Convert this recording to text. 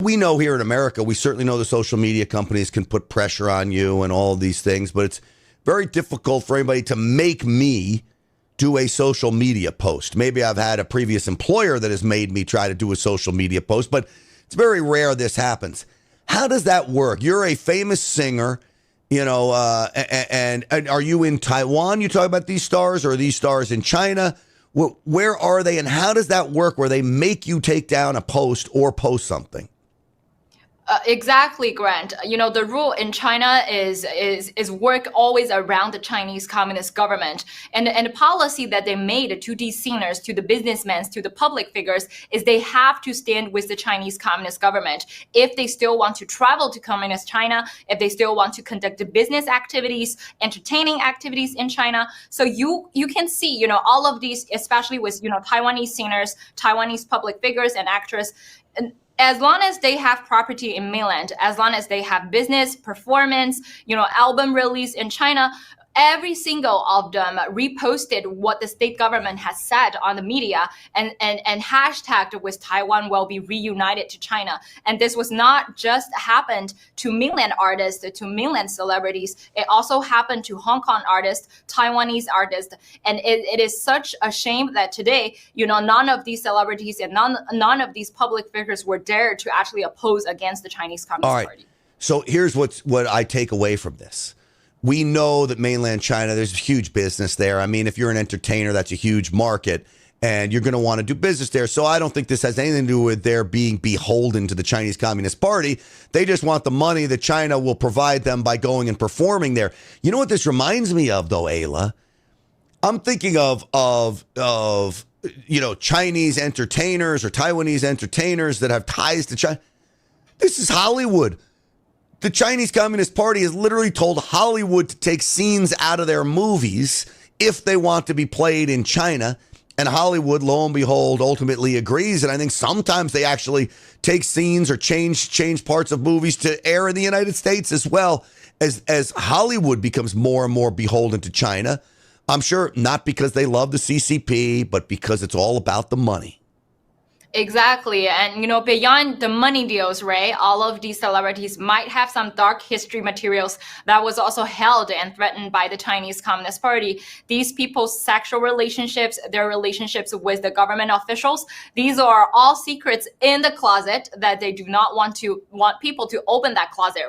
We know here in America, we certainly know the social media companies can put pressure on you and all of these things, but it's very difficult for anybody to make me do a social media post. Maybe I've had a previous employer that has made me try to do a social media post, but it's very rare this happens. How does that work? You're a famous singer, you know, and are you in Taiwan? You talk about these stars, or are these stars in China? Where are they, and how does that work where they make you take down a post or post something? Exactly, Grant. You know, the rule in China is work always around the Chinese Communist government. And the policy that they made to these singers, to the businessmen, to the public figures, is they have to stand with the Chinese Communist government. If they still want to travel to Communist China, if they still want to conduct the business activities, entertaining activities in China. So you can see, you know, all of these, especially with, you know, Taiwanese singers, Taiwanese public figures and actors, and as long as they have property in mainland, as long as they have business, performance, you know, album release in China, every single of them reposted what the state government has said on the media and hashtagged with Taiwan will be reunited to China. And this was not just happened to mainland artists, to mainland celebrities. It also happened to Hong Kong artists, Taiwanese artists. And it is such a shame that today, you know, none of these celebrities and none of these public figures were dared to actually oppose against the Chinese Communist Party. So here's what I take away from this. We know that mainland China, there's a huge business there. I mean, if you're an entertainer, that's a huge market, and you're going to want to do business there. So I don't think this has anything to do with their being beholden to the Chinese Communist Party. They just want the money that China will provide them by going and performing there. You know what this reminds me of, though, Aila? I'm thinking of you know, Chinese entertainers or Taiwanese entertainers that have ties to China. This is Hollywood. The Chinese Communist Party has literally told Hollywood to take scenes out of their movies if they want to be played in China. And Hollywood, lo and behold, ultimately agrees. And I think sometimes they actually take scenes or change parts of movies to air in the United States as well, as Hollywood becomes more and more beholden to China. I'm sure not because they love the CCP, but because it's all about the money. Exactly. And, you know, beyond the money deals, right, all of these celebrities might have some dark history materials that was also held and threatened by the Chinese Communist Party. These people's sexual relationships, their relationships with the government officials, these are all secrets in the closet that they do not want people to open that closet,